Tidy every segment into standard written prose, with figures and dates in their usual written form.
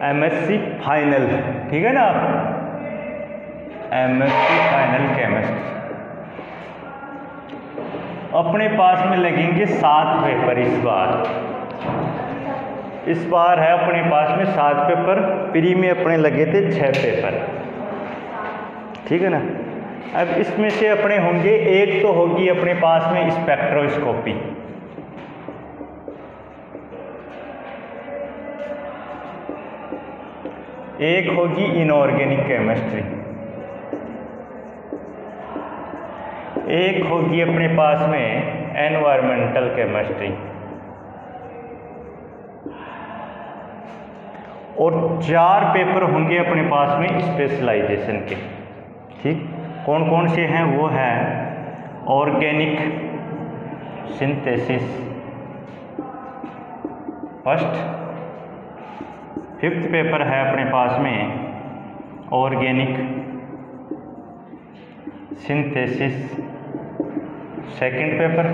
MSc final, ठीक है ना, एमएससी फाइनल केमिस्ट्री। अपने पास में लगेंगे 7 पेपर इस बार है अपने पास में 7 पेपर। प्री में अपने लगे थे 6 पेपर, ठीक है ना। अब इसमें से अपने होंगे, एक तो होगी अपने पास में स्पेक्ट्रोस्कोपी, एक होगी इनऑर्गेनिक केमिस्ट्री, एक होगी अपने पास में एनवायरमेंटल केमिस्ट्री, और 4 पेपर होंगे अपने पास में स्पेशलाइजेशन के, ठीक। कौन कौन से हैं वो है organic synthesis first, 5th paper है अपने पास में ऑर्गेनिक सिंथेसिस 2nd पेपर।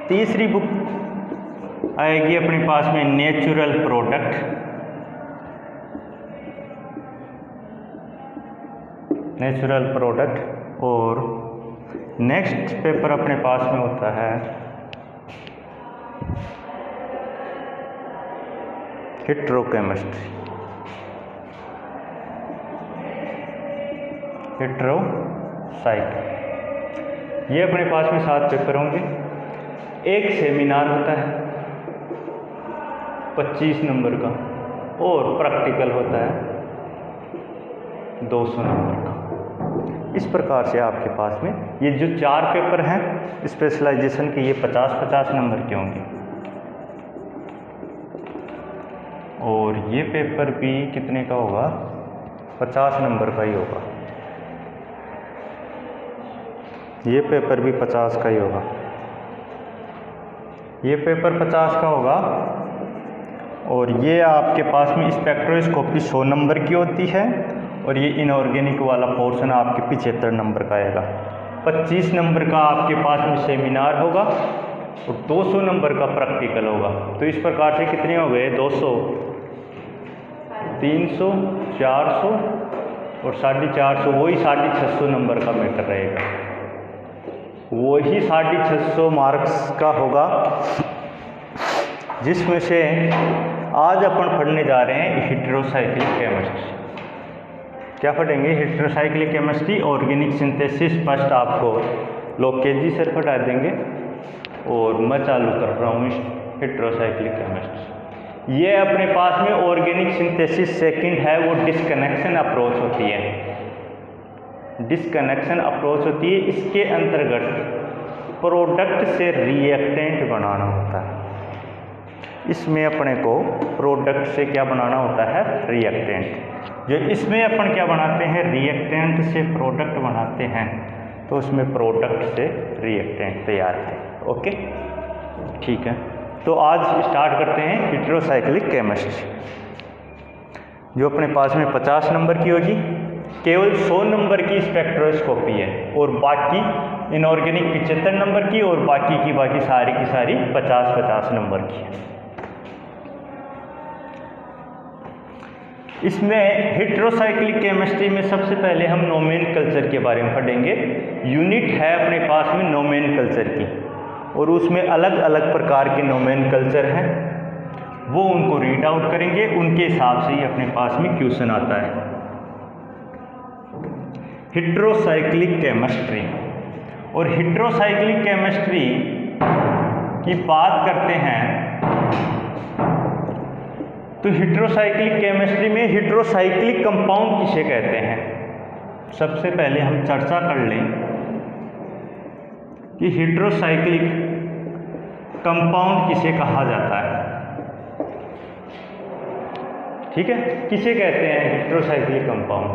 तीसरी बुक आएगी अपने पास में नेचुरल प्रोडक्ट, और नेक्स्ट पेपर अपने पास में होता है हिट्रोकेमिस्ट्री, हिट्रोसाइकिल। ये अपने पास में 7 पेपर होंगे। एक सेमिनार होता है 25 नंबर का, और प्रैक्टिकल होता है 200 नंबर का। इस प्रकार से आपके पास में ये जो 4 पेपर हैं स्पेशलाइजेशन के, ये 50-50 नंबर के होंगे, और ये पेपर भी कितने का होगा, 50 नंबर का ही होगा। ये पेपर भी 50 का ही होगा, ये पेपर 50 का होगा, और ये आपके पास में स्पेक्ट्रोस्कोपी 100 नंबर की होती है, और ये इनऑर्गेनिक वाला पोर्शन आपके 75 नंबर का आएगा। 25 नंबर का आपके पास में सेमिनार होगा, और 200 नंबर का प्रैक्टिकल होगा। तो इस प्रकार से कितने हो गए, 200, 300, 400 और 450, वही 650 नंबर का मैटर रहेगा, वही 650 मार्क्स का होगा, जिसमें से आज अपन पढ़ने जा रहे हैं हेटेरोसाइक्लिक केमिस्ट्री। क्या पढ़ेंगे, heterocyclic chemistry, organic synthesis first आपको लोग केजी सर पढ़ा देंगे, और मैं चालू कर रहा हूँ हेटेरोसाइक्लिक केमिस्ट्री। ये अपने पास में ऑर्गेनिक सिंथेसिस 2nd है, वो डिस्कनेक्शन अप्रोच होती है, डिस्कनेक्शन अप्रोच होती है। इसके अंतर्गत प्रोडक्ट से रिएक्टेंट बनाना होता है। इसमें अपने को प्रोडक्ट से क्या बनाना होता है, रिएक्टेंट। जो इसमें अपन क्या बनाते हैं, रिएक्टेंट से प्रोडक्ट बनाते हैं, तो उसमें प्रोडक्ट से रिएक्टेंट तैयार है। ओके, ठीक है। तो आज स्टार्ट करते हैं हेटेरोसाइक्लिक केमिस्ट्री, जो अपने पास में 50 नंबर की होगी। केवल 100 नंबर की स्पेक्ट्रोस्कोपी है, और बाकी इनऑर्गेनिक 75 नंबर की, और बाकी की बाकी सारी की सारी 50-50 नंबर की है। इसमें हेटेरोसाइक्लिक केमिस्ट्री में सबसे पहले हम नोमेनकल्चर के बारे में पढ़ेंगे। यूनिट है अपने पास में नोमेनकल्चर की, और उसमें अलग अलग प्रकार के नोमेनकल्चर हैं, वो उनको रीड आउट करेंगे, उनके हिसाब से ही अपने पास में क्वेश्चन आता है। हेटेरोसाइक्लिक केमिस्ट्री, और हेटेरोसाइक्लिक केमिस्ट्री की बात करते हैं तो हेटेरोसाइक्लिक केमिस्ट्री में हेटेरोसाइक्लिक कंपाउंड किसे कहते हैं। सबसे पहले हम चर्चा कर लें कि हेटेरोसाइक्लिक कंपाउंड किसे कहा जाता है। ठीक है, किसे कहते हैं हेटेरोसाइक्लिक कंपाउंड,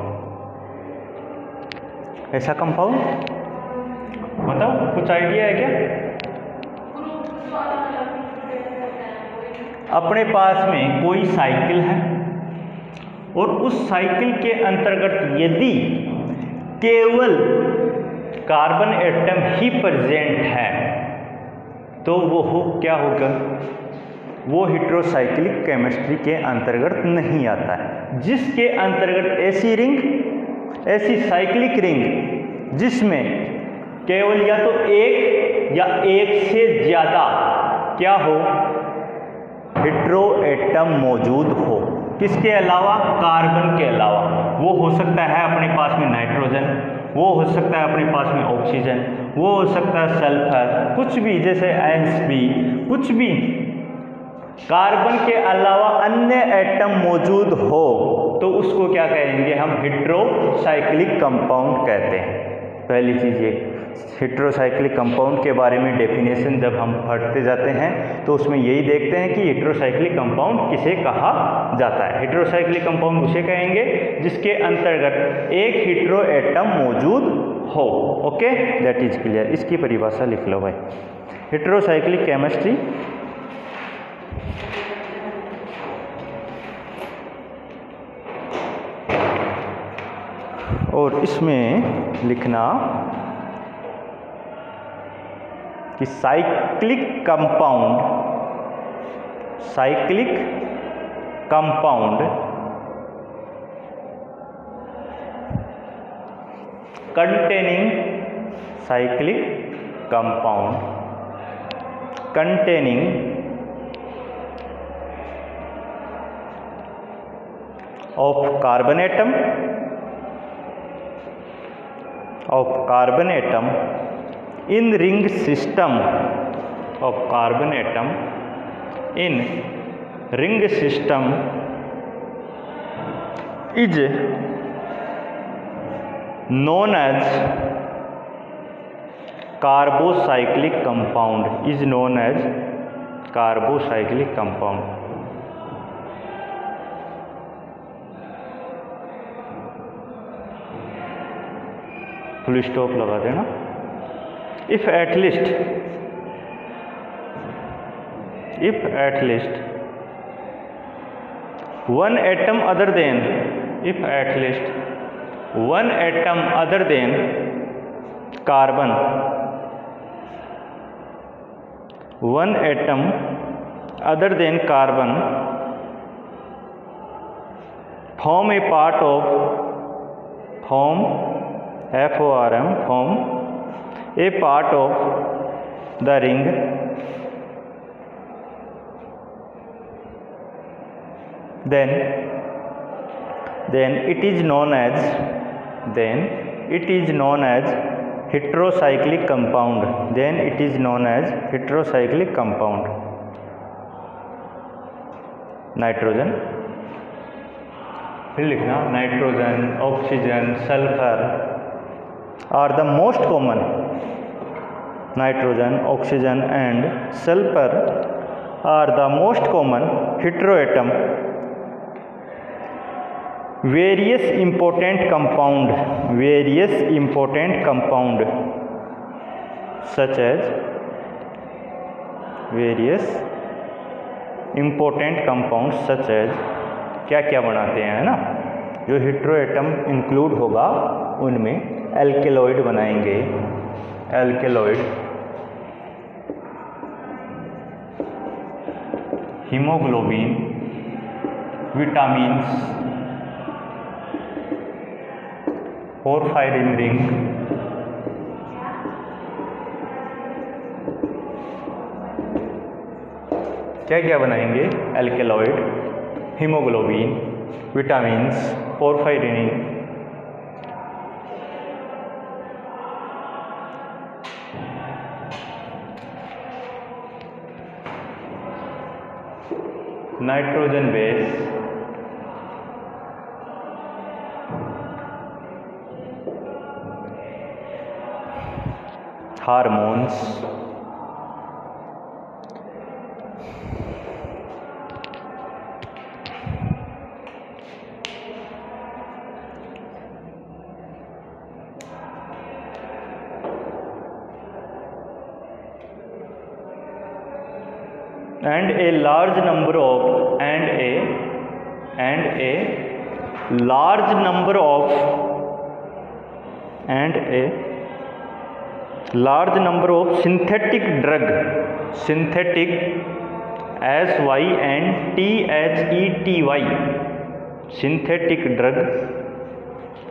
ऐसा कंपाउंड बताओ, कुछ आइडिया है क्या। अपने पास में कोई साइकिल है, और उस साइकिल के अंतर्गत यदि केवल कार्बन एटम ही प्रेजेंट है, तो वो क्या होगा, वो हेटेरोसाइक्लिक केमिस्ट्री के अंतर्गत नहीं आता है। जिसके अंतर्गत ऐसी रिंग, ऐसी साइक्लिक रिंग जिसमें केवल या तो एक या एक से ज़्यादा क्या हो, हेटेरो एटम मौजूद हो। किसके अलावा? कार्बन के अलावा। वो हो सकता है अपने पास में नाइट्रोजन, वो हो सकता है अपने पास में ऑक्सीजन, वो हो सकता है सल्फर, कुछ भी, जैसे Sp, कुछ भी कार्बन के अलावा अन्य एटम मौजूद हो तो उसको क्या कहेंगे हम? हेटेरोसाइक्लिक कंपाउंड कहते हैं। पहली चीज़ ये, हेटेरोसाइक्लिक कंपाउंड के बारे में डेफिनेशन जब हम पढ़ते जाते हैं तो उसमें यही देखते हैं कि हेटेरोसाइक्लिक कंपाउंड किसे कहा जाता है। हेटेरोसाइक्लिक कंपाउंड उसे कहेंगे जिसके अंतर्गत एक हेटेरो एटम मौजूद हो। Okay, that is clear. इसकी परिभाषा लिख लो भाई। हेटेरोसाइक्लिक केमिस्ट्री और इसमें लिखना कि cyclic compound containing of carbon atom in ring system is known as carbocyclic compound। Full stop लगा देना। if at least one atom other than carbon form a part of the ring, then it is known as heterocyclic compound। Nitrogen, फिर लिखना nitrogen, oxygen, sulphur are the most common heteroatom various important compound such as क्या क्या बनाते हैं, है ना? जो heteroatom include होगा उनमें एल्केलॉइड बनाएंगे, हीमोग्लोबिन, विटामिन्स, पोरफायरिन रिंग, क्या क्या बनाएंगे? Alkaloid, haemoglobin, vitamins, porphyrin, nitrogen base, hormones, and a large number of synthetic SYNTHETY synthetic drug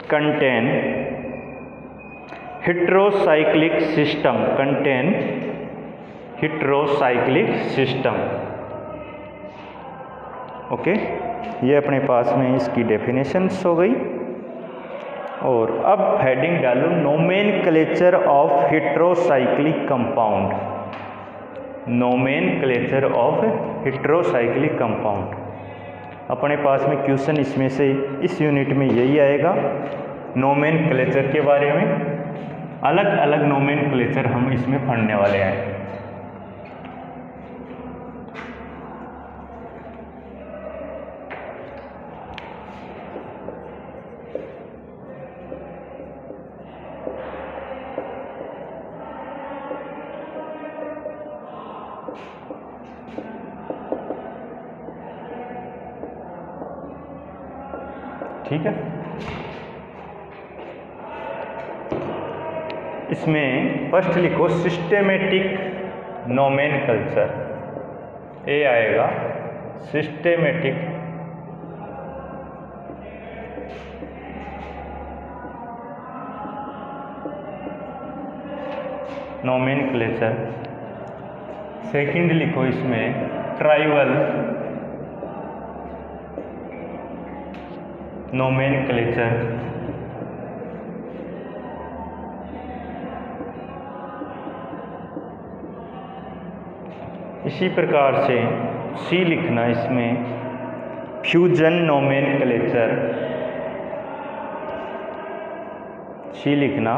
contain heterocyclic system okay. ये अपने पास में इसकी डेफिनेशंस हो गई। और अब हेडिंग डालो nomenclature of heterocyclic compound. Nomenclature of heterocyclic compound अपने पास में क्वेश्चन इसमें से इस यूनिट में यही आएगा। नोमेनक्लेचर के बारे में अलग अलग नोमेनक्लेचर हम इसमें पढ़ने वाले हैं। ठीक है, इसमें फर्स्ट लिखो सिस्टेमेटिक नोमेनक्लेचर। ए आएगा सिस्टेमेटिक नोमेनक्लेचर। सेकंड लिखो इसमें ट्राइबल नोमेनक्लेचर। इसी प्रकार से सी लिखना इसमें फ्यूजन नोमेनक्लेचर। सी लिखना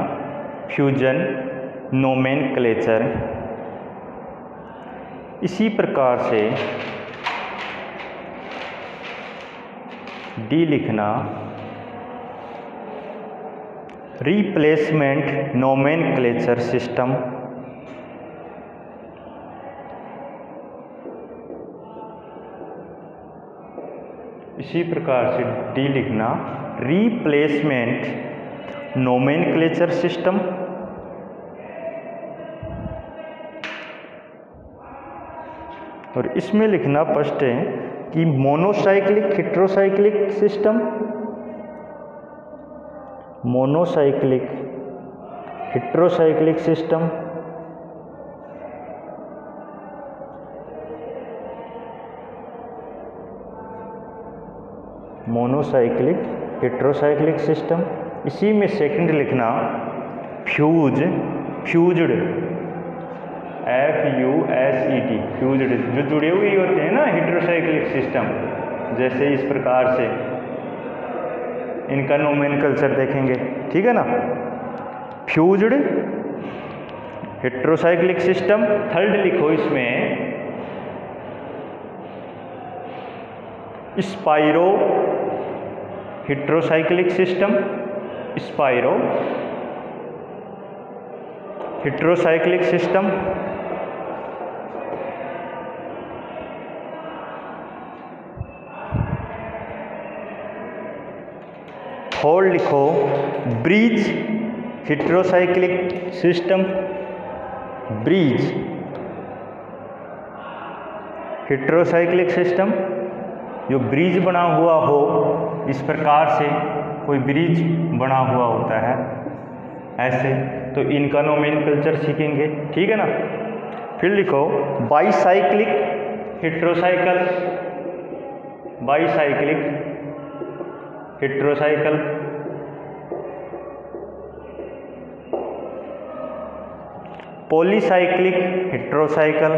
फ्यूजन नोमेनक्लेचर। इसी प्रकार से डी लिखना रिप्लेसमेंट नोमेनक्लेचर सिस्टम। इसी प्रकार से डी लिखना रिप्लेसमेंट नोमेनक्लेचर सिस्टम। और इसमें लिखना फर्स्ट है कि monocyclic heterocyclic system. Monocyclic heterocyclic system. Monocyclic heterocyclic system. इसी में सेकंड लिखना फ्यूज्ड FUSED फ्यूज्ड, जो जुड़े हुए होते हैं ना हेटेरोसाइक्लिक सिस्टम, जैसे इस प्रकार से इनका नोमेनक्लेचर देखेंगे। ठीक है ना, फ्यूज्ड हेटेरोसाइक्लिक सिस्टम। थर्ड लिखो इसमें spiro heterocyclic system. Spiro heterocyclic system. Third लिखो bridge heterocyclic system. Bridge heterocyclic system, जो ब्रिज बना हुआ हो, इस प्रकार से कोई ब्रिज बना हुआ होता है ऐसे, तो इनका नोमेनक्लेचर सीखेंगे। ठीक है ना। फिर लिखो बाईसाइक्लिक हेटेरोसाइकल। बाईसाइक्लिक हेटेरोसाइकल। पॉलीसाइक्लिक हेटेरोसाइकल।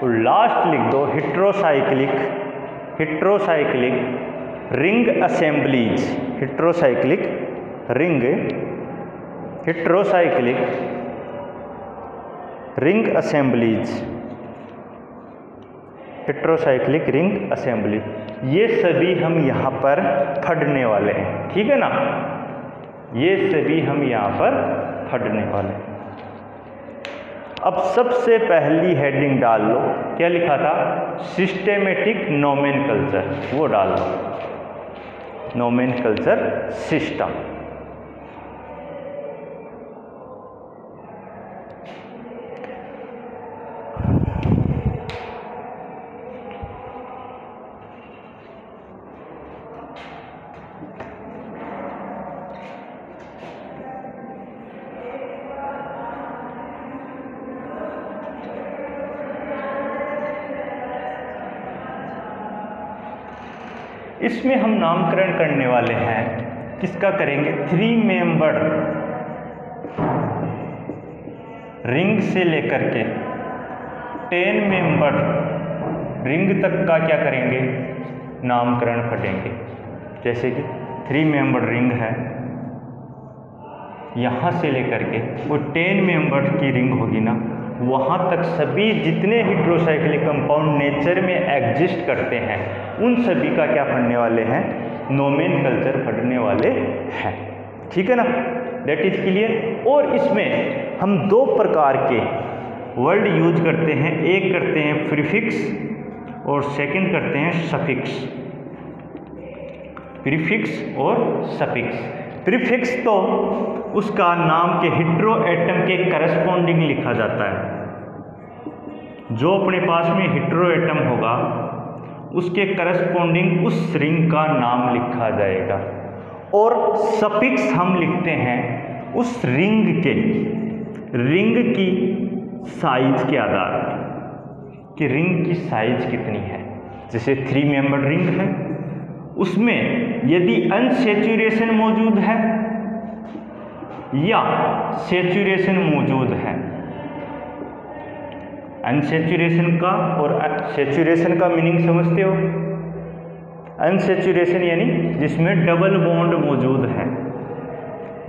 और लास्ट लिख दो heterocyclic ring assemblies. Heterocyclic ring assemblies. Heterocyclic ring assembly. ये सभी हम यहाँ पर पढ़ने वाले हैं। ठीक है ना, ये सभी हम यहाँ पर पढ़ने वाले हैं। अब सबसे पहली हेडिंग डाल लो, क्या लिखा था? सिस्टेमेटिक नोमेनकल्चर, वो डाल लो, नोमेनकल्चर सिस्टम। इसमें हम नामकरण करने वाले हैं, किसका करेंगे? 3 मेंबर रिंग से लेकर के 10 मेंबर रिंग तक का क्या करेंगे? नामकरण पढ़ेंगे। जैसे कि 3 मेंबर रिंग है, यहाँ से लेकर के वो 10 मेंबर की रिंग होगी ना, वहाँ तक सभी जितने हेटेरोसाइक्लिक कंपाउंड नेचर में एग्जिस्ट करते हैं उन सभी का क्या पढ़ने वाले हैं? नोमेनकल्चर पढ़ने वाले हैं। ठीक है ना, दैट इज क्लियर। और इसमें हम 2 प्रकार के वर्ड यूज करते हैं, एक करते हैं प्रीफिक्स और सेकंड करते हैं सफिक्स। प्रीफिक्स और सफिक्स। प्रीफिक्स तो उसका नाम के हेटेरो एटम के करस्पॉन्डिंग लिखा जाता है। जो अपने पास में हेटेरो एटम होगा उसके करस्पॉन्डिंग उस रिंग का नाम लिखा जाएगा। और सफिक्स हम लिखते हैं उस रिंग की साइज के आधार पर कि रिंग की साइज कितनी है। जैसे 3 मेंबर रिंग है, उसमें यदि अनसैचुरेशन मौजूद है या सैचुरेशन मौजूद है, अनसैचुरेशन का और सैचुरेशन का मीनिंग समझते हो? अनसैचुरेशन यानी जिसमें डबल बॉन्ड मौजूद है,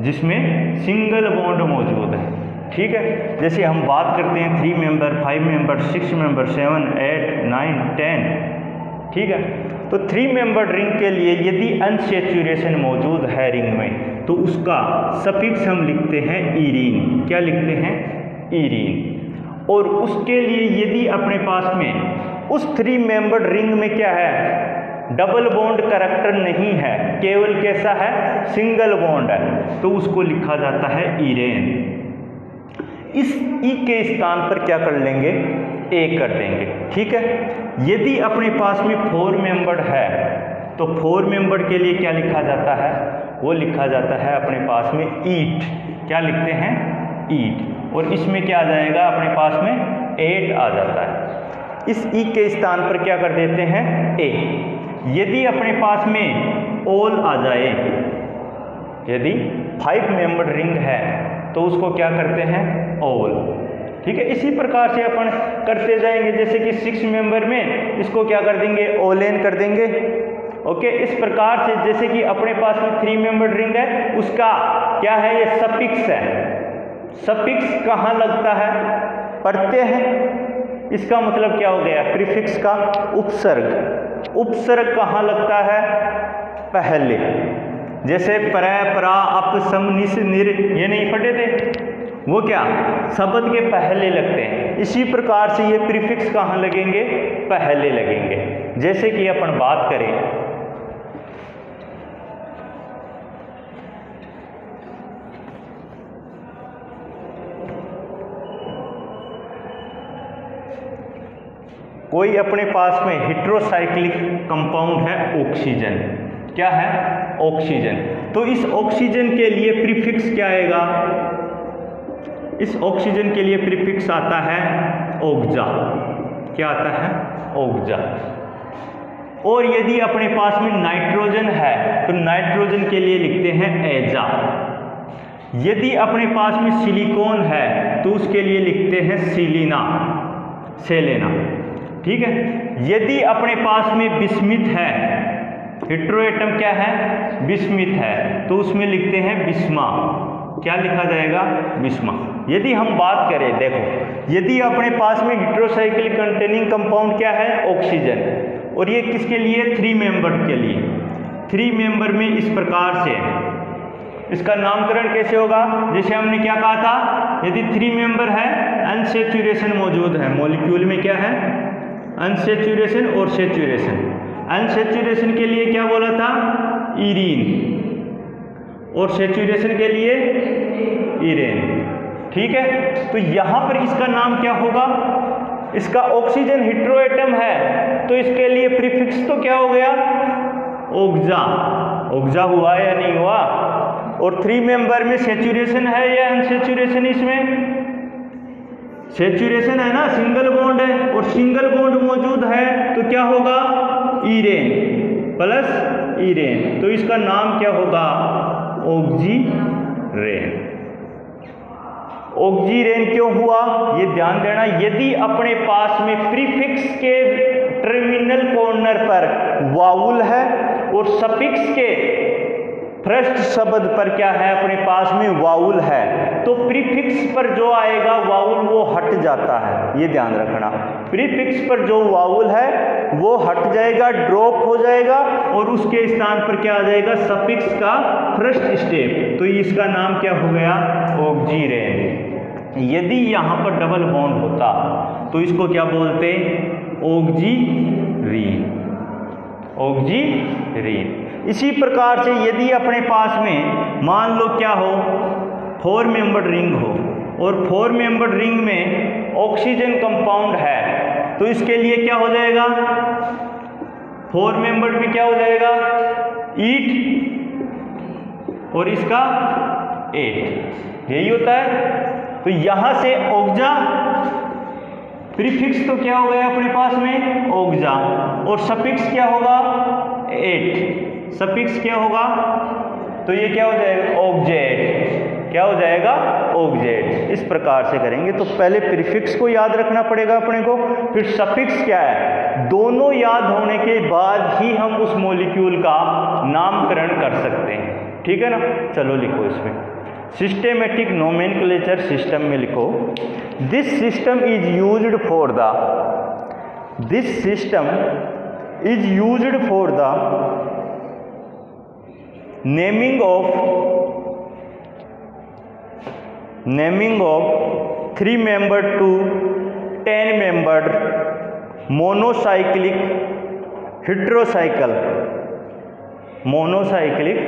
जिसमें सिंगल बॉन्ड मौजूद है। ठीक है, जैसे हम बात करते हैं 3 मेंबर, 5 मेंबर, 6 मेंबर, 7, 8, 9, 10। ठीक है, तो 3 मेंबर रिंग के लिए यदि अनसैचुरेशन मौजूद है रिंग में तो उसका सफिक्स हम लिखते हैं ईरीन। क्या लिखते हैं? ईरीन। और उसके लिए यदि अपने पास में उस 3 मेंबर रिंग में क्या है? डबल बॉन्ड करैक्टर नहीं है, केवल कैसा है? सिंगल बॉन्ड है, तो उसको लिखा जाता है ईरेन। इस ई के स्थान पर क्या कर लेंगे? ए कर देंगे। ठीक है, यदि अपने पास में 4 मेंबर है तो 4 मेंबर के लिए क्या लिखा जाता है? वो लिखा जाता है अपने पास में ईट। क्या लिखते हैं? ईट। और इसमें क्या आ जाएगा? अपने पास में 8 आ जाता है। इस ई के स्थान पर क्या कर देते हैं? ए। यदि अपने पास में ऑल आ जाए, यदि 5 मेंबर रिंग है तो उसको क्या करते हैं? ऑल। ठीक है, इसी प्रकार से अपन करते जाएंगे। जैसे कि 6 मेंबर में इसको क्या कर देंगे? ओलेन कर देंगे। ओके, इस प्रकार से जैसे कि अपने पास में 3 मेंबर रिंग है, उसका क्या है? ये सफिक्स है। सफिक्स कहाँ लगता है? पढ़ते हैं, इसका मतलब क्या हो गया? प्रीफिक्स का उपसर्ग। उपसर्ग कहाँ लगता है? पहले। जैसे पर, परा, अप, सम, निस, निर, ये नहीं पढ़े थे? वो क्या शब्द के पहले लगते हैं। इसी प्रकार से ये प्रीफिक्स कहाँ लगेंगे? पहले लगेंगे। जैसे कि अपन बात करें कोई अपने पास में हेटेरोसाइक्लिक कंपाउंड है ऑक्सीजन। क्या है? ऑक्सीजन। तो इस ऑक्सीजन के लिए प्रीफिक्स क्या आएगा? इस ऑक्सीजन के लिए प्रीफिक्स आता है ओक्जा। क्या आता है? ओक्जा। और यदि अपने पास में नाइट्रोजन है तो नाइट्रोजन के लिए लिखते हैं एजा। यदि अपने पास में सिलिकॉन है तो उसके लिए लिखते हैं सिलीना, सेलेना। ठीक है, यदि अपने पास में बिस्मिथ है, हेटेरो एटम क्या है? बिस्मिथ है, तो उसमें लिखते हैं बिस्मा। क्या लिखा जाएगा? बिस्मा। यदि हम बात करें, देखो, यदि अपने पास में हेटेरोसाइक्लिक कंटेनिंग कंपाउंड क्या है? ऑक्सीजन। और ये किसके लिए? 3 मेंबर के लिए। 3 मेंबर में इस प्रकार से इसका नामकरण कैसे होगा? जैसे हमने क्या कहा था, यदि 3 मेंबर है, अनसैचुरेशन मौजूद है मॉलिक्यूल में, क्या है? अनसैचुरेशन और सैचुरेशन। अनसैचुरेशन के लिए क्या बोला था? इरीन, और सैचुरेशन के लिए इरेन। ठीक है, तो यहां पर इसका नाम क्या होगा? इसका ऑक्सीजन हेटेरोएटम है तो इसके लिए प्रीफिक्स तो क्या हो गया? ओक्जा। ओक्जा हुआ या नहीं हुआ? और 3 मेंबर में सैचुरेशन है या अनसैचुरेशन? इसमें सैचुरेशन है ना, सिंगल बॉन्ड है, और सिंगल बॉन्ड मौजूद है तो क्या होगा? इरेन प्लस इरेन, तो इसका नाम क्या होगा? ऑक्सीरेन। ऑक्सीरेन क्यों हुआ ये ध्यान देना। यदि अपने पास में प्रीफिक्स के टर्मिनल कॉर्नर पर वाउल है और सफिक्स के फर्स्ट शब्द पर क्या है? अपने पास में वाउल है, तो प्रीफिक्स पर जो आएगा वाउल वो हट जाता है, ये ध्यान रखना। प्रीफिक्स पर जो वाउल है वो हट जाएगा, ड्रॉप हो जाएगा, और उसके स्थान पर क्या आ जाएगा? सफिक्स का फर्स्ट स्टेप, तो इसका नाम क्या हो गया? ऑक्सीरेन। यदि यहाँ पर डबल बॉन्ड होता तो इसको क्या बोलते? ऑक्सीरीन। ऑक्सीरीन। इसी प्रकार से यदि अपने पास में मान लो क्या हो, 4 मेंबर्ड रिंग हो, और 4 मेंबर्ड रिंग में ऑक्सीजन कंपाउंड है, तो इसके लिए क्या हो जाएगा? 4 मेंबर्ड में क्या हो जाएगा? ईट, और इसका 8, यही होता है। तो यहां से ओक्जा, प्रीफिक्स तो क्या हो गया अपने पास में? ओक्जा, और सफिक्स क्या होगा? 8, सफिक्स क्या होगा? तो ये क्या हो जाएगा? ऑक्जेट। क्या हो जाएगा? ऑक्जेट। इस प्रकार से करेंगे। तो पहले प्रीफिक्स को याद रखना पड़ेगा अपने को, फिर सफिक्स क्या है, दोनों याद होने के बाद ही हम उस मॉलिक्यूल का नामकरण कर सकते हैं। ठीक है ना? चलो लिखो इसमें सिस्टेमेटिक नोमेनक्लेचर सिस्टम में लिखो, this system is used for the, this system is used for the naming of 3 membered to 10 membered monocyclic heterocycle, monocyclic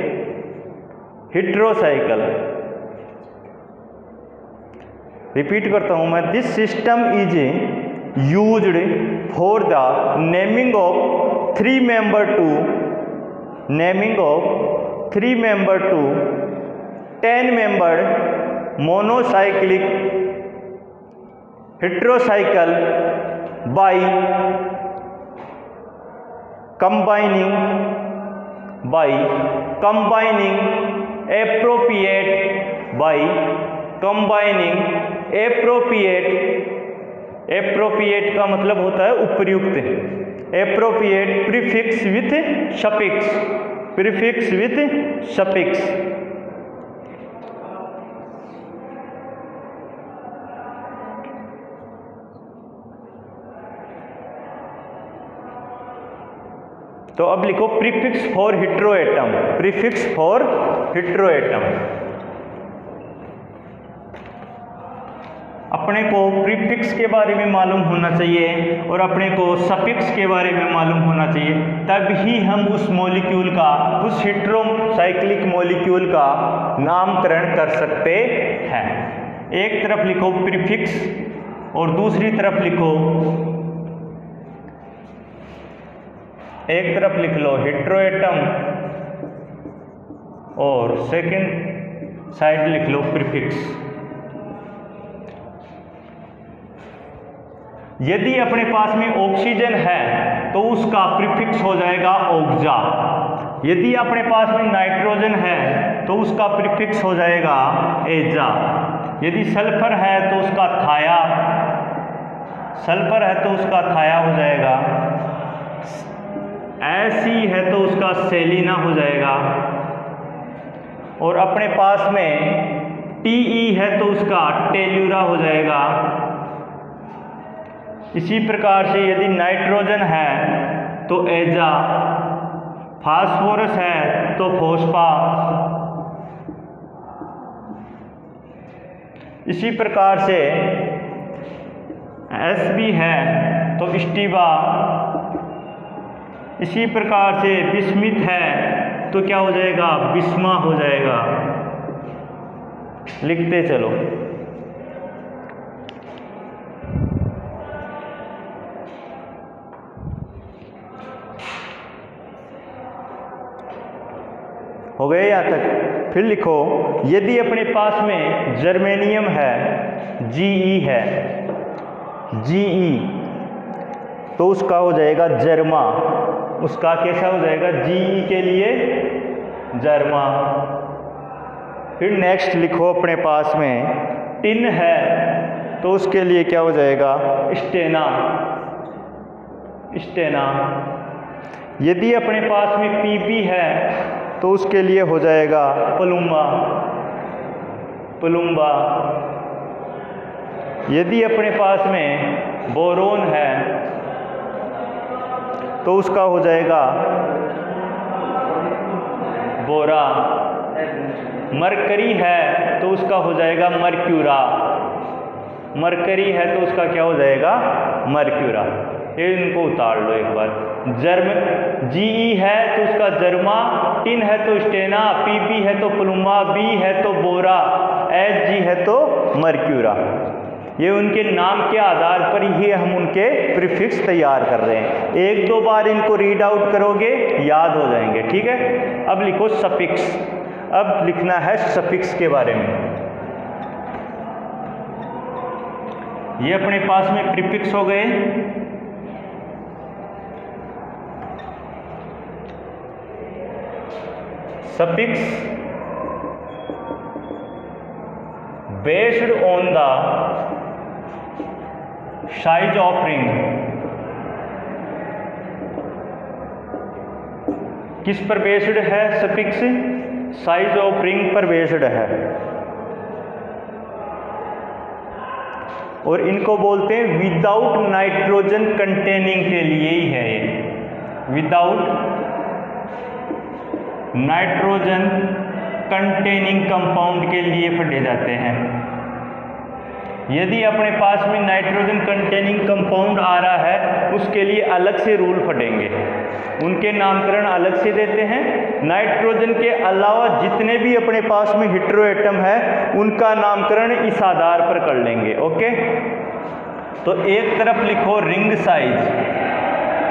heterocycle। Repeat करता हूं मैं, this system is used for the naming of 3 membered to, naming of 3 membered to 10 membered monocyclic heterocycle by combining appropriate का मतलब होता है उपयुक्त, appropriate prefix with suffix, prefix with suffix। तो अब लिखो prefix for heteroatom, prefix for heteroatom. अपने को प्रीफिक्स के बारे में मालूम होना चाहिए और अपने को सफिक्स के बारे में मालूम होना चाहिए, तभी हम उस मॉलिक्यूल का, उस हेटेरोसाइक्लिक मॉलिक्यूल का नामकरण कर सकते हैं। एक तरफ लिखो प्रीफिक्स और दूसरी तरफ लिखो, एक तरफ लिख लो हेटेरोएटम और सेकंड साइड लिख लो प्रीफिक्स। यदि अपने पास में ऑक्सीजन है तो उसका प्रीफिक्स हो जाएगा ओक्जा। यदि अपने पास में नाइट्रोजन है तो उसका प्रीफिक्स हो जाएगा एजा। यदि सल्फर है तो उसका थाया, सल्फर है तो उसका थाया हो जाएगा, ऐसी है तो उसका सेलिना हो जाएगा, और अपने पास में टीई है तो उसका टेल्यूरा हो जाएगा। इसी प्रकार से यदि नाइट्रोजन है तो एजा, फास्फोरस है तो फोस्फा, इसी प्रकार से SB है तो स्टीवा, इसी प्रकार से बिस्मिथ है तो क्या हो जाएगा, बिस्मा हो जाएगा। लिखते चलो। हो गए यहाँ तक। फिर लिखो, यदि अपने पास में जर्मेनियम है, Ge है, Ge तो उसका हो जाएगा जर्मा। उसका कैसा हो जाएगा, Ge के लिए जर्मा। फिर नेक्स्ट लिखो, अपने पास में टिन है तो उसके लिए क्या हो जाएगा, स्टेना, स्टेना। यदि अपने पास में Pp है तो उसके लिए हो जाएगा पलुम्बा, पलुम्बा। यदि अपने पास में बोरोन है तो उसका हो जाएगा बोरा। मरकरी है तो उसका हो जाएगा मर्क्यूरा, मरकरी है तो उसका क्या हो जाएगा, मर्क्यूरा। ये इनको उतार लो एक बार। Ge है तो उसका जर्मा, टिन है तो स्टेना, Pp है तो प्लुमा, B है तो बोरा, Hg है तो मर्क्यूरा। ये उनके नाम के आधार पर ही हम उनके प्रीफिक्स तैयार कर रहे हैं। एक दो बार इनको रीड आउट करोगे याद हो जाएंगे, ठीक है। अब लिखो सफिक्स। अब लिखना है सफिक्स के बारे में। ये अपने पास में प्रीफिक्स हो गए। Suffix based on the size of ring. किस पर बेस्ड है सफिक्स, साइज ऑफ रिंग पर बेस्ड है। और इनको बोलते हैं विदाउट नाइट्रोजन कंटेनिंग के लिए ही है ये, विदाउट नाइट्रोजन कंटेनिंग कंपाउंड के लिए पढ़े जाते हैं। यदि अपने पास में नाइट्रोजन कंटेनिंग कंपाउंड आ रहा है उसके लिए अलग से रूल पढ़ेंगे, उनके नामकरण अलग से देते हैं। नाइट्रोजन के अलावा जितने भी अपने पास में हेटेरो एटम है उनका नामकरण इस आधार पर कर लेंगे, ओके। तो एक तरफ लिखो रिंग साइज,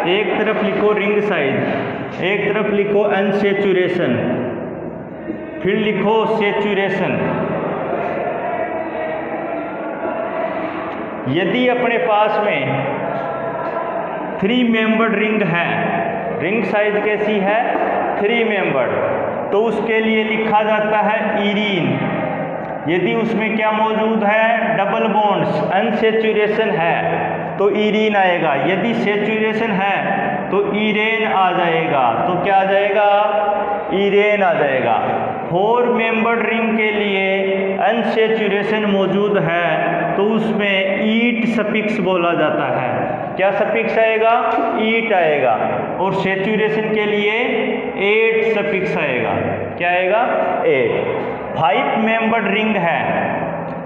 एक तरफ लिखो रिंग साइज, एक तरफ लिखो अनसेचुरेशन, फिर लिखो सेचुरेशन। यदि अपने पास में 3 मेंबर्ड रिंग है, रिंग साइज कैसी है 3 मेंबर्ड, तो उसके लिए लिखा जाता है इरीन। यदि उसमें क्या मौजूद है, डबल बॉन्ड्स, अनसेचुरेशन है तो इरीन आएगा। यदि सेचुरेशन है तो इरेन आ जाएगा। तो क्या आ जाएगा, इरेन आ जाएगा। 4 मेंबर्ड रिंग के लिए अनसेचुरेशन मौजूद है तो उसमें ईट सफिक्स बोला जाता है। क्या सफिक्स आएगा, ईट आएगा। और सेचुरेशन के लिए 8 सफिक्स आएगा। क्या आएगा, 8। 5 मेंबर्ड रिंग है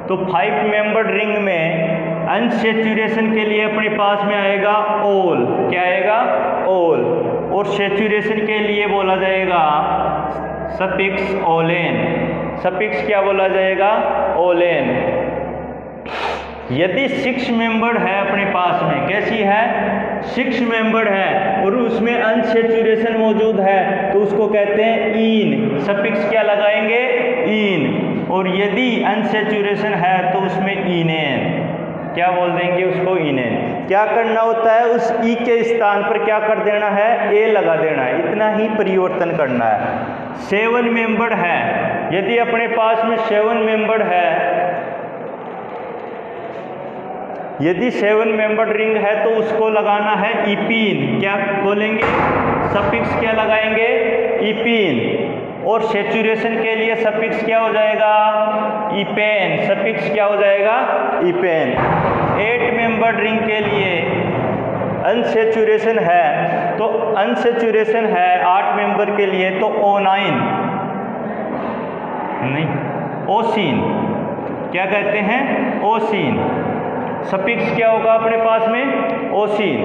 तो 5 मेंबर्ड रिंग में अनसेचुरेशन के लिए अपने पास में आएगा ओल। क्या आएगा, ओल। और सेचुरेशन के लिए बोला जाएगा सफिक्स ओलेन। सफिक्स क्या बोला जाएगा, ओलेन। यदि 6 मेंबर्ड है अपने पास में, कैसी है, 6 मेंबर्ड है और उसमें अनसेचुरेशन मौजूद है तो उसको कहते हैं ईन। सफिक्स क्या लगाएंगे, ईन। और यदि अनसेचुरेशन है तो उसमें इनेन। क्या बोल देंगे उसको, इनेन। क्या करना होता है, उस ई के स्थान पर क्या कर देना है, ए लगा देना है। इतना ही परिवर्तन करना है। 7 मेंबर्ड है, यदि अपने पास में 7 मेंबर्ड है, यदि 7 मेंबर्ड रिंग है तो उसको लगाना है इपीन। क्या बोलेंगे, सफिक्स क्या लगाएंगे, इपीन। और सेचुरेशन के लिए सफिक्स क्या हो जाएगा, इपेन। सफिक्स क्या हो जाएगा, इपेन। 8 मेंबर्ड रिंग के लिए अनसेचुरेशन है तो अनसेचुरेशन है 8 मेंबर के लिए तो O9 नहीं, ओसीन। क्या कहते हैं, ओसीन। सफिक्स क्या होगा अपने पास में, ओसीन।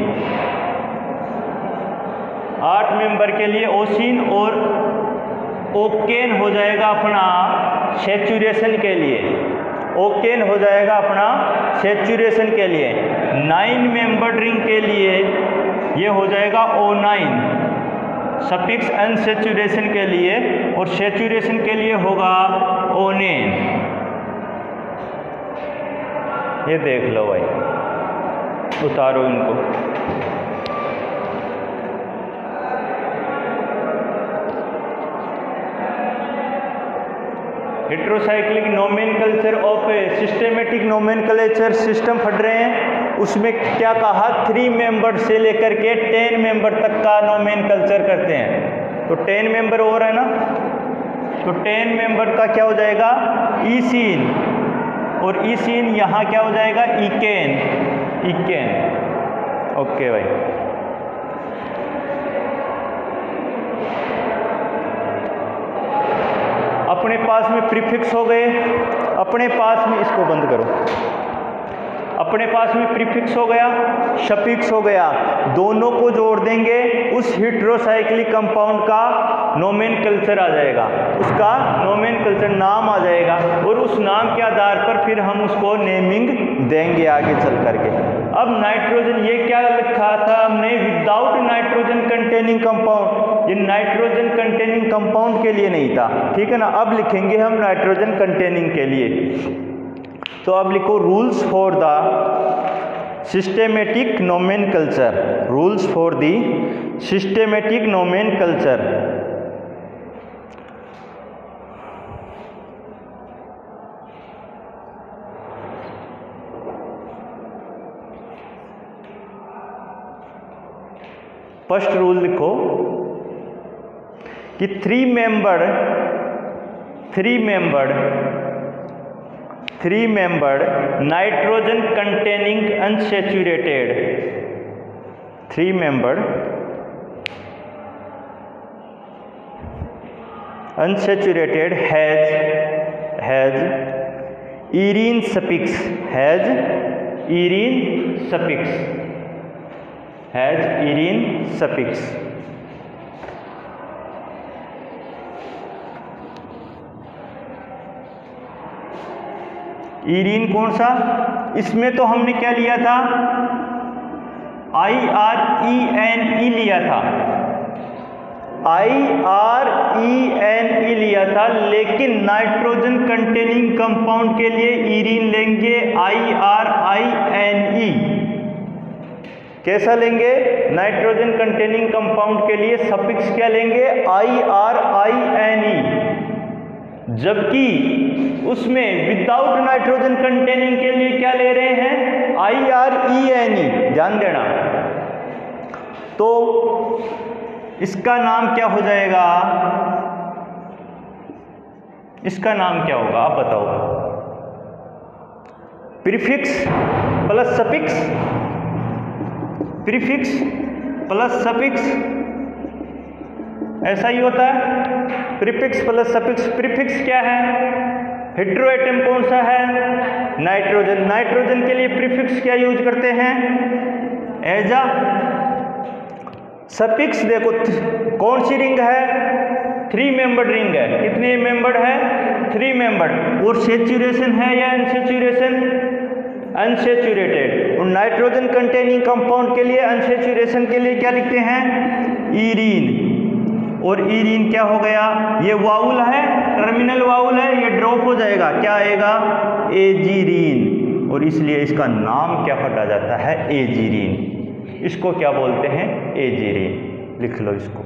8 मेंबर के लिए ओसीन, और ओकेन हो जाएगा अपना सैचुरेशन के लिए, ओकेन हो जाएगा अपना सैचुरेशन के लिए। 9 मेंबर रिंग के लिए ये हो जाएगा O9 सफिक्स अनसैचुरेशन के लिए, और सैचुरेशन के लिए होगा ओनेन। ये देख लो भाई, उतारो इनको। Heterocyclic nomenclature of systematic nomenclature system पढ़ रहे हैं। उसमें क्या कहा, 3 मेंबर से लेकर के 10 मेंबर तक का नोमेनकल्चर करते हैं। तो 10 मेंबर और है ना, तो 10 मेंबर का क्या हो जाएगा, ईसीन, और ईसीन यहाँ क्या हो जाएगा, इकेन, इकेन। ओके भाई, अपने पास में प्रीफिक्स हो गए, अपने पास में, इसको बंद करो, अपने पास में प्रीफिक्स हो गया, सफिक्स हो गया, दोनों को जोड़ देंगे, उस हेट्रोसाइक्लिक कंपाउंड का नोमेनकल्चर आ जाएगा, उसका नोमेनकल्चर नाम आ जाएगा, और उस नाम के आधार पर फिर हम उसको नेमिंग देंगे आगे चल करके। अब नाइट्रोजन, ये क्या लिखा था हमने, विदाउट नाइट्रोजन कंटेनिंग कंपाउंड, ये नाइट्रोजन कंटेनिंग कंपाउंड के लिए नहीं था, ठीक है ना। अब लिखेंगे हम नाइट्रोजन कंटेनिंग के लिए। तो अब लिखो rules for the systematic nomenclature, rules for the systematic nomenclature. First rule लिखो कि 3 membered nitrogen containing unsaturated, 3 membered unsaturated has irine suffix, has irine suffix। Irine कौन सा, इसमें तो हमने क्या लिया था, IRENE लिया था, IRENE लिया था, लेकिन नाइट्रोजन कंटेनिंग कंपाउंड के लिए ईरीन लेंगे IRINE। कैसा लेंगे, नाइट्रोजन कंटेनिंग कंपाउंड के लिए सफिक्स क्या लेंगे, IRINE, जबकि उसमें विदाउट नाइट्रोजन कंटेनिंग के लिए क्या ले रहे हैं, IRENE। ध्यान देना। तो इसका नाम क्या हो जाएगा, इसका नाम क्या होगा, आप बताओ। Prefix plus suffix, prefix plus suffix, ऐसा ही होता है, प्रीफिक्स प्लस सफिक्स। प्रीफिक्स क्या है, हेट्रोएटम कौन सा है, नाइट्रोजन, नाइट्रोजन के लिए प्रीफिक्स क्या यूज करते हैं, एजा। सफिक्स देखो, कौन सी रिंग है, 3 मेंबर्ड रिंग है, कितने मेंबर्ड है, 3 मेंबर्ड, और सैचुरेशन है या अनसैचुरेशन, अनसैचुरेटेड। और नाइट्रोजन कंटेनिंग कंपाउंड के लिए अनसैचुरेशन के लिए क्या लिखते हैं, ईरीन। और ईरीन क्या हो गया, ये वाउल है, टर्मिनल वाउल है, ये ड्रॉप हो जाएगा, क्या आएगा, एजीरीन। और इसलिए इसका नाम क्या पढ़ा जाता है, एजीरीन। इसको क्या बोलते हैं, एजीरीन। लिख लो इसको।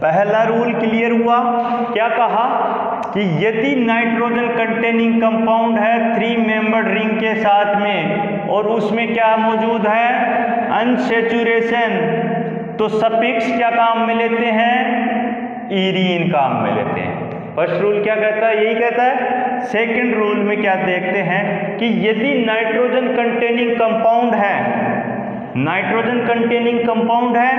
पहला रूल क्लियर हुआ। क्या कहा कि यदि नाइट्रोजन कंटेनिंग कंपाउंड है 3 मेंबर्ड रिंग के साथ में और उसमें क्या मौजूद है, अनसैचुरेशन, तो सफिक्स क्या काम में लेते हैं, ईरीन काम में लेते हैं। फर्स्ट रूल क्या कहता है, यही कहता है। सेकंड रूल में क्या देखते हैं कि यदि नाइट्रोजन कंटेनिंग कंपाउंड है, नाइट्रोजन कंटेनिंग कंपाउंड है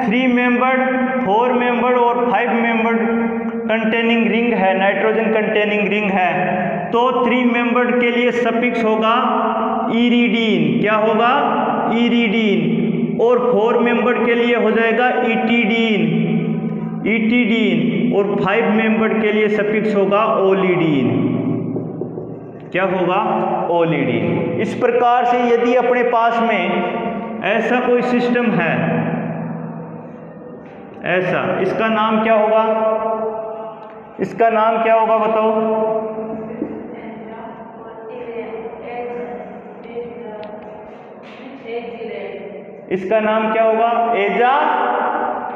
3 मेंबर्ड, 4 मेंबर्ड और 5 मेंबर्ड कंटेनिंग रिंग है, नाइट्रोजन कंटेनिंग रिंग है, तो 3 मेंबर्ड के लिए सफिक्स होगा इरिडीन। क्या होगा, इरिडीन। और 4 मेंबर्ड के लिए हो जाएगा इटिडीन, इटिडीन। और 5 मेंबर्ड के लिए सफिक्स होगा ओलिडीन। क्या होगा, ओलिडीन। इस प्रकार से यदि अपने पास में ऐसा कोई सिस्टम है, ऐसा, इसका नाम क्या होगा, इसका नाम क्या होगा बताओ, इसका नाम क्या होगा, एजा।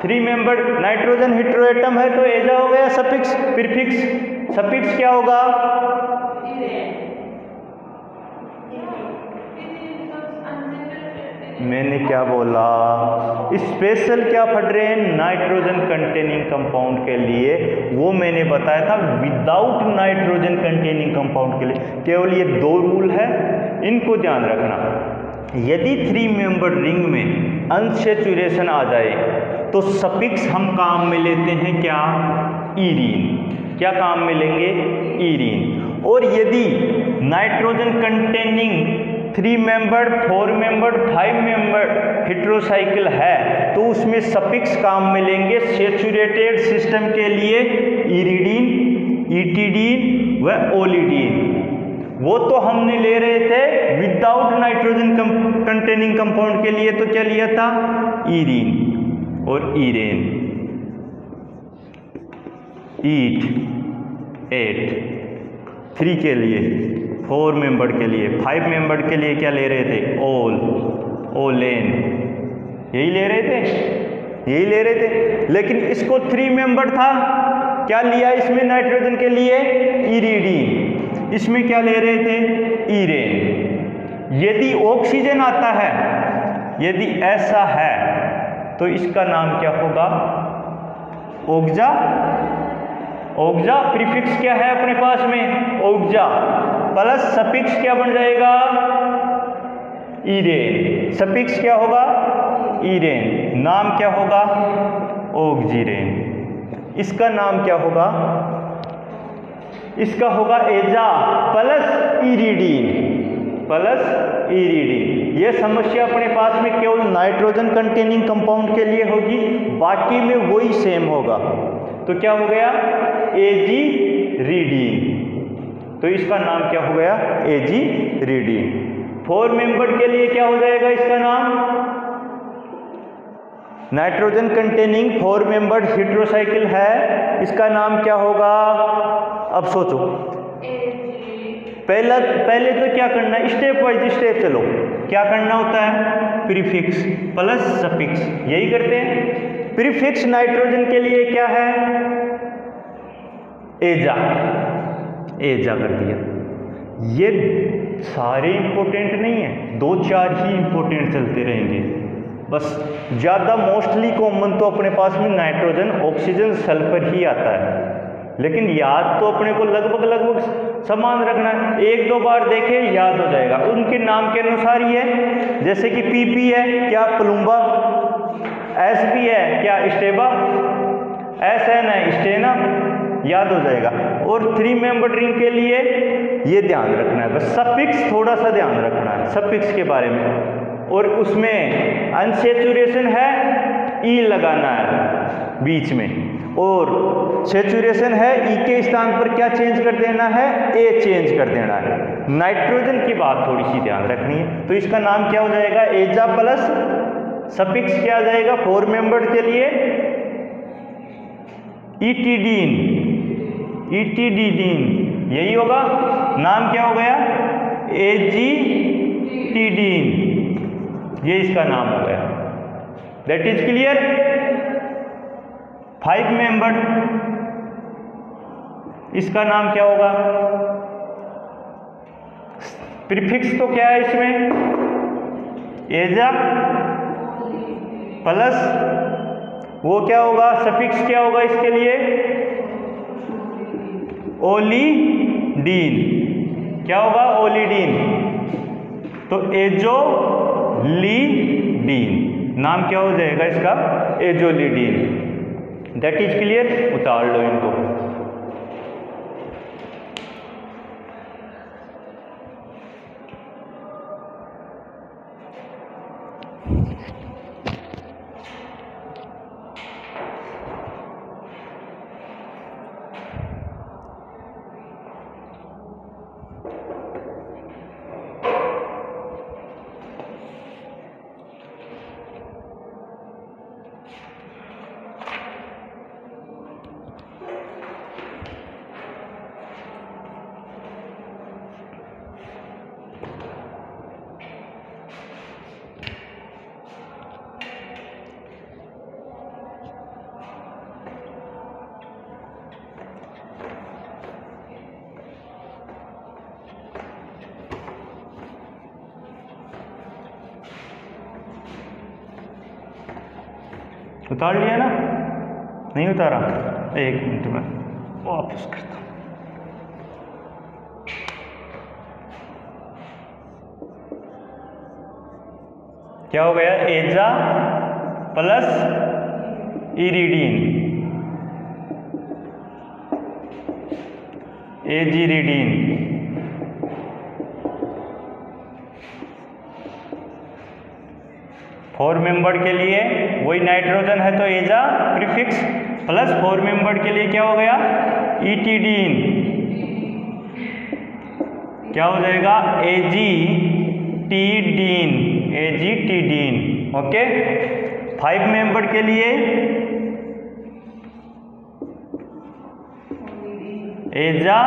3 मेंबर्ड नाइट्रोजन हेटेरोएटम है तो एजा हो गया सफिक्स, प्रीफिक्स। सफिक्स क्या होगा, मैंने क्या बोला, स्पेशल क्या पढ़ रहे हैं, नाइट्रोजन कंटेनिंग कंपाउंड के लिए, वो मैंने बताया था। विदाउट नाइट्रोजन कंटेनिंग कंपाउंड के लिए केवल ये 2 रूल है, इनको ध्यान रखना। यदि 3 मेंबर्ड रिंग में अनसैचुरेशन आ जाए तो सफिक्स हम काम में लेते हैं क्या, ईरीन। क्या काम में लेंगे, ईरीन। और यदि nitrogen containing 3 membered, 4 membered, 5 membered heterocycle है तो उसमें सफिक्स काम में लेंगे सैचुरेटेड सिस्टम के लिए इरिडीन, इटिडीन व ओलिडीन। वो तो हमने ले रहे थे विदाउट नाइट्रोजन कंटेनिंग कंपाउंड के लिए, तो क्या लिया था, इरीन और इरेन। ईट, एट, 3 के लिए, 4 मेंबर्ड के लिए, 5 मेंबर्ड के लिए क्या ले रहे थे, ओल, ओलेन, यही ले रहे थे, यही ले रहे थे। लेकिन इसको 3 मेंबर्ड था, क्या लिया इसमें नाइट्रोजन के लिए, इरिडीन। इसमें क्या ले रहे थे, इरेन। यदि ऑक्सीजन आता है, यदि ऐसा है तो इसका नाम क्या होगा, ओक्जा। ओक्जा प्रीफिक्स क्या है अपने पास में, ओक्जा, प्लस सफिक्स क्या बन जाएगा, इरेन। सफिक्स क्या होगा, इरेन। नाम क्या होगा, ओक्जीरेन। इसका नाम क्या होगा, इसका होगा एजा प्लस इरिडीन, प्लस इरिडीन। ये समस्या अपने पास में केवल नाइट्रोजन कंटेनिंग कंपाउंड के लिए होगी, बाकी में वही सेम होगा। तो क्या हो गया, एजीरीडीन। तो इसका नाम क्या हो गया, एजीरीडीन। 4 मेंबर्ड के लिए क्या हो जाएगा इसका नाम, नाइट्रोजन कंटेनिंग 4 मेंबर्ड हेटेरोसाइकिल है, इसका नाम क्या होगा। अब सोचो, पहले तो क्या करना है, स्टेप वाइज स्टेप चलो। क्या करना होता है, प्रीफिक्स प्लस सफिक्स, यही करते हैं। प्रीफिक्स नाइट्रोजन के लिए क्या है, एजा, एजा कर दिया। ये सारे इंपॉर्टेंट नहीं है, 2-4 ही इंपॉर्टेंट चलते रहेंगे बस। ज़्यादा मोस्टली कॉमन तो अपने पास में नाइट्रोजन, ऑक्सीजन, सल्फर ही आता है, लेकिन याद तो अपने को लगभग समान रखना है। 1-2 बार देखे याद हो जाएगा, उनके नाम के अनुसार ही है। जैसे कि पीपी है क्या, प्लुम्बा, एसपी है क्या, स्टेबा, एसएन है स्टेना, याद हो जाएगा। और 3 मेंबर्ड रिंग के लिए ये ध्यान रखना है, बस सफिक्स थोड़ा सा ध्यान रखना है सफिक्स के बारे में। और उसमें अनसैचुरेशन है, ई लगाना है बीच में, और सैचुरेशन है, ई के स्थान पर क्या चेंज कर देना है, ए चेंज कर देना है। नाइट्रोजन की बात थोड़ी सी ध्यान रखनी है। तो इसका नाम क्या हो जाएगा, एजा प्लस सफिक्स क्या आ जाएगा 4 मेंबर्ड के लिए, इटिडीन, इटिडीन, यही होगा। नाम क्या हो गया, एजीटिडीन, ये इसका नाम हो गया। That is clear. 5 मेंबर्ड, इसका नाम क्या होगा? प्रीफिक्स तो क्या है इसमें? एजा प्लस वो क्या होगा? सफिक्स क्या होगा इसके लिए? ओलिडीन। क्या होगा? ओलिडीन। तो एजोलिडीन नाम क्या हो जाएगा इसका? एजोलिडीन। That is clear? उतार लो इनको। उतार लिया ना? नहीं उतारा? एक मिनट में वापस करता हूँ। क्या हो गया? एजा प्लस इरिडीन, एजिरिडीन। फोर मेंबर के लिए वही नाइट्रोजन है तो एजा प्रीफिक्स प्लस 4 मेंबर के लिए क्या हो गया? इटिडीन। क्या हो जाएगा? एजीटीडीन, एजीटीडीन। ओके। 5 मेंबर के लिए एजा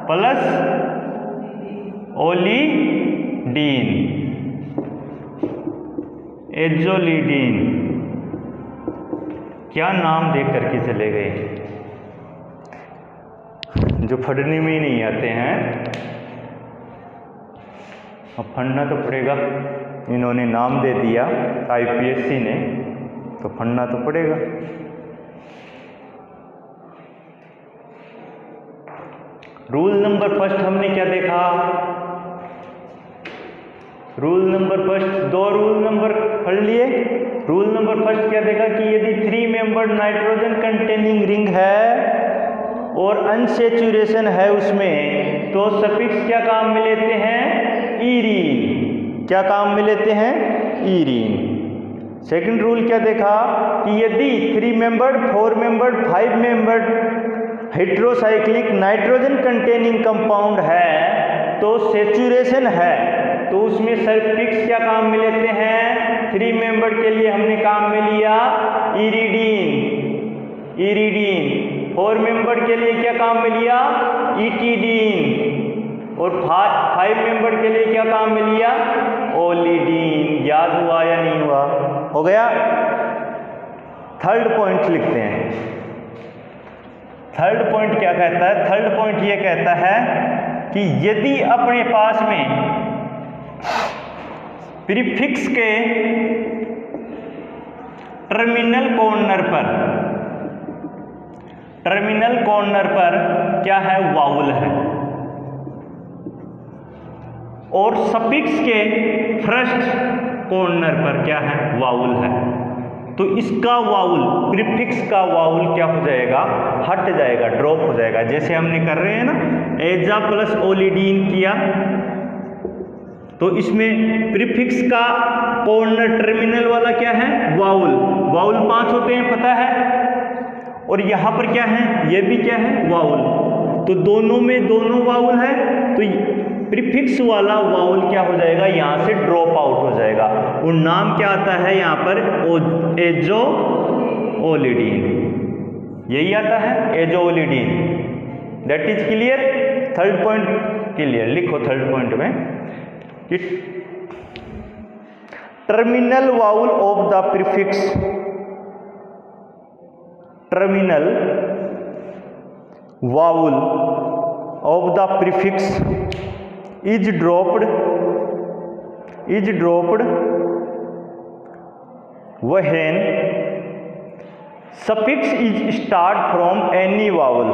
प्लस ओलिडीन, एजोलिडीन। क्या नाम देख करके चले गए, जो पढ़ने में ही नहीं आते हैं। अब पढ़ना तो पड़ेगा, इन्होंने नाम दे दिया आईपीएससी ने, तो पढ़ना तो पड़ेगा। रूल नंबर फर्स्ट हमने क्या देखा? Rule number first, 2 rule number पढ़ लिए। रूल नंबर फर्स्ट क्या देखा कि यदि 3 मेंबर्ड नाइट्रोजन कंटेनिंग रिंग है और अनसेचुरेशन है उसमें, तो सफिक्स क्या काम में लेते हैं? ईरीन। क्या काम में लेते हैं? ईरीन। सेकंड रूल क्या देखा कि यदि 3 membered, 4 membered, 5 membered heterocyclic nitrogen containing compound है तो सेचुरेशन है, तो उसमें सफिक्स क्या काम में लेते हैं? 3 मेंबर के लिए हमने काम में लिया इरिडीन, इरिडीन। 4 मेंबर के लिए क्या काम में लिया? इटिडीन। और 5 मेंबर के लिए क्या काम में लिया? ओलिडीन। याद हुआ या नहीं हुआ? हो गया। थर्ड पॉइंट लिखते हैं। थर्ड पॉइंट क्या कहता है? थर्ड पॉइंट ये कहता है कि यदि अपने पास में प्रीफिक्स के टर्मिनल कॉर्नर पर क्या है? वाउल है, और सफिक्स के फर्स्ट कॉर्नर पर क्या है? वाउल है, तो इसका वाउल, प्रीफिक्स का वाउल क्या हो जाएगा? हट जाएगा, ड्रॉप हो जाएगा। जैसे हमने कर रहे हैं ना, एजा प्लस ओलिडीन किया, तो इसमें प्रीफिक्स का कॉर्नर टर्मिनल वाला क्या है? वाउल। वाउल 5 होते हैं पता है, और यहाँ पर क्या है? ये भी क्या है? वाउल। तो दोनों में दोनों वाउल है, तो प्रीफिक्स वाला वाउल क्या हो जाएगा? यहाँ से ड्रॉप आउट हो जाएगा, और नाम क्या आता है यहाँ पर? एजोलिडीन। यही आता है, azolidine. That is clear? Third point clear? लिखो थर्ड पॉइंट में कि terminal vowel of the prefix terminal vowel of the prefix is dropped when suffix is start from any vowel.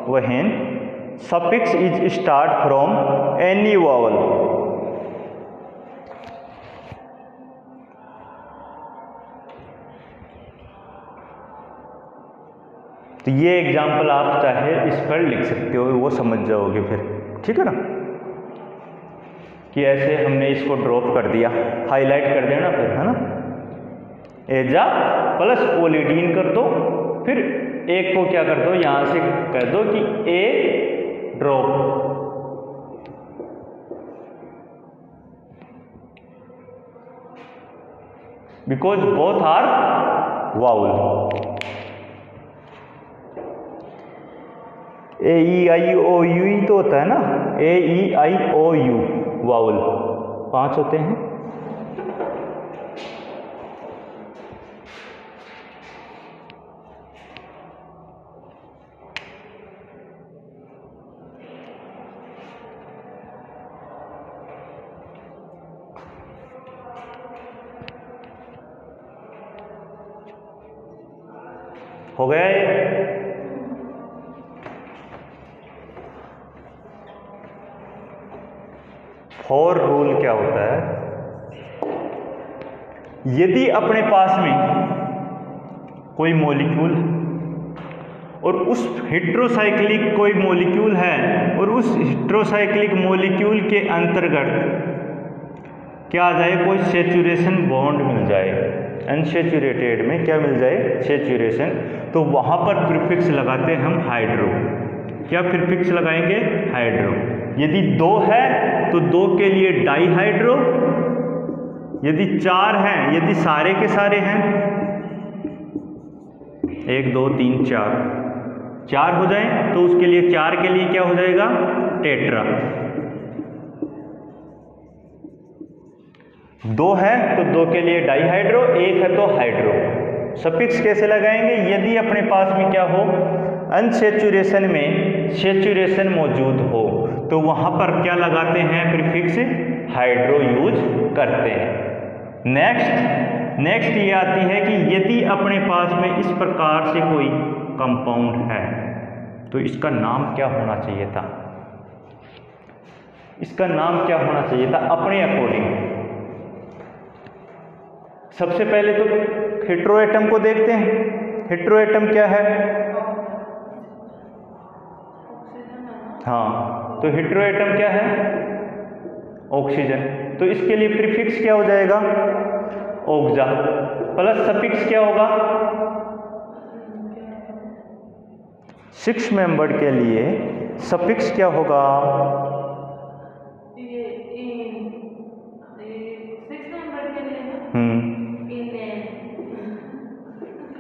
when suffix is start from any vowel. तो ये example आप चाहे इस पर लिख सकते हो, वो समझ जाओगे फिर, ठीक है ना, कि ऐसे हमने इसको ड्रॉप कर दिया, हाईलाइट कर देना फिर, है ना, एजा प्लस ओलिडीन कर दो, फिर एक को क्या कर दो, यहां से कर दो कि A drop, because both are vowel. A E I O U ही तो होता है ना, ए E I O you vowel 5 होते हैं. हो गया ये. फॉर रूल क्या होता है, यदि अपने पास में कोई मॉलिक्यूल और उस हेट्रोसाइक्लिक कोई मॉलिक्यूल है और उस हेट्रोसाइक्लिक मॉलिक्यूल के अंतर्गत क्या आ जाए, कोई सेचुरेशन बॉन्ड मिल जाए, अनसेचुरेटेड में क्या मिल जाए, सेचुरेशन, तो वहां पर प्रीफिक्स लगाते हैं हम हाइड्रो. क्या प्रीफिक्स लगाएंगे, हाइड्रो. यदि 2 है तो 2 के लिए डाईहाइड्रो, यदि 4 हैं, यदि सारे के सारे हैं 1 2 3 4 हो जाए तो उसके लिए 4 के लिए क्या हो जाएगा, टेट्रा. 2 है तो 2 के लिए डाईहाइड्रो, 1 है तो हाइड्रो. सफिक्स कैसे लगाएंगे, यदि अपने पास में क्या हो, अनसेचुरेशन में सेचुरेशन मौजूद हो तो वहां पर क्या लगाते हैं, प्रीफिक्स हाइड्रो यूज करते हैं. नेक्स्ट ये आती है कि यदि अपने पास में इस प्रकार से कोई कंपाउंड है तो इसका नाम क्या होना चाहिए था, इसका नाम क्या होना चाहिए था अपने अकॉर्डिंग. सबसे पहले तो हेट्रोएटम को देखते हैं. हेट्रोएटम क्या है, हाँ, तो हेट्रोएटम क्या है, ऑक्सीजन. तो इसके लिए प्रीफिक्स क्या हो जाएगा, ऑक्जा, प्लस सफिक्स क्या होगा, 6 मेंबर के लिए सफिक्स क्या होगा,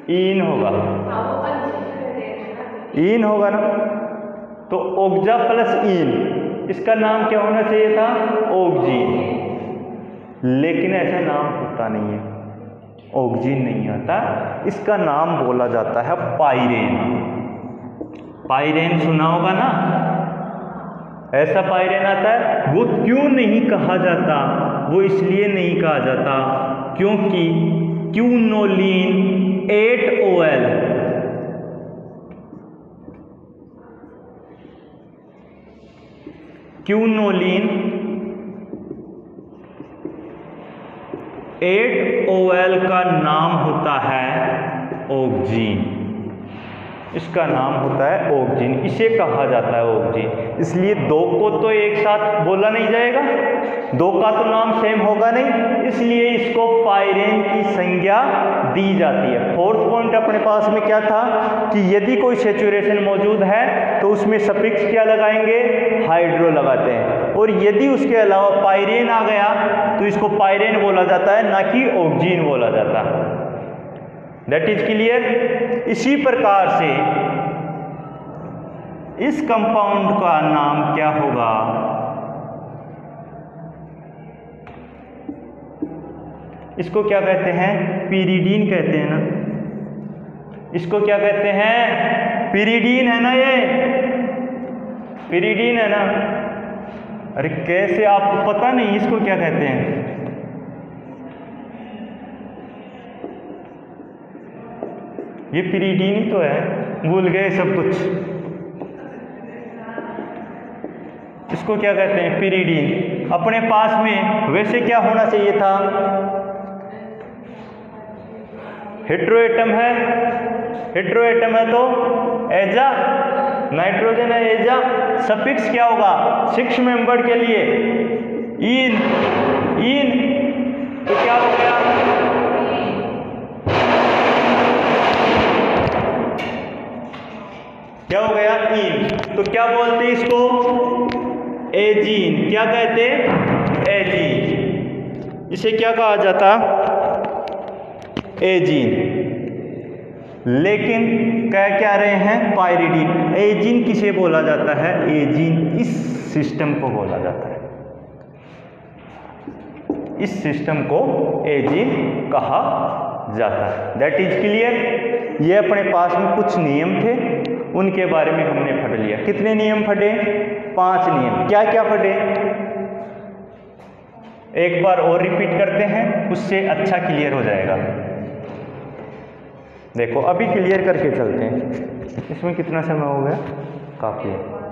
इन होगा, इन होगा ना. तो ओक्जा प्लस इन, इसका नाम क्या होना चाहिए था, ऑक्जीन. लेकिन ऐसा नाम होता नहीं है, ऑक्जीन नहीं आता, इसका नाम बोला जाता है पाइरेन. पाइरेन सुना होगा ना, ऐसा पाइरेन आता है. वो क्यों नहीं कहा जाता, वो इसलिए नहीं कहा जाता क्योंकि क्यूनोलिन 8OL क्यूनोलिन 8OL का नाम होता है ऑक्जीन. इसका नाम होता है ऑक्जीन, इसे कहा जाता है ऑक्जीन. इसलिए 2 को तो एक साथ बोला नहीं जाएगा, 2 का तो नाम सेम होगा नहीं, इसलिए इसको पाइरेन की संज्ञा दी जाती है. 4th पॉइंट अपने पास में क्या था कि यदि कोई सेचुरेशन मौजूद है तो उसमें सफिक्स क्या लगाएंगे, हाइड्रो लगाते हैं. और यदि उसके अलावा पाइरेन आ गया तो इसको पाइरेन बोला जाता है, ना कि ऑक्जीन बोला जाता है. That is clear. इसी प्रकार से इस कंपाउंड का नाम क्या होगा, इसको क्या कहते हैं, पीरिडीन कहते हैं ना. इसको क्या कहते हैं? पिरिडीन है ना, ये पिरिडीन है ना। अरे कैसे, आपको पता नहीं इसको क्या कहते हैं? ये पिरिडीन ही तो है, भूल गए सब कुछ। इसको क्या कहते हैं? पिरिडीन। अपने पास में वैसे क्या होना चाहिए था? हेट्रोएटम है, हेट्रोएटम है तो एजा, नाइट्रोजन है एजा। सफिक्स क्या होगा? 6 मेंबर के लिए इन, इन तो क्या हो गया? क्या हो गया? इन। तो क्या बोलते हैं इसको? एजीन। क्या कहते? एजीन। इसे क्या कहा जाता? एजीन। लेकिन कह क्या रहे हैं? पाइरिडीन। एजीन किसे बोला जाता है? एजीन इस सिस्टम को बोला जाता है, इस सिस्टम को एजीन कहा जाता है। That is clear. ये अपने पास में कुछ नियम थे, उनके बारे में हमने पढ़ लिया। कितने नियम पढ़े? 5 नियम। क्या क्या पढ़े? एक बार और रिपीट करते हैं, उससे अच्छा क्लियर हो जाएगा। देखो अभी क्लियर करके चलते हैं। इसमें कितना समय हो गया? काफ़ी है।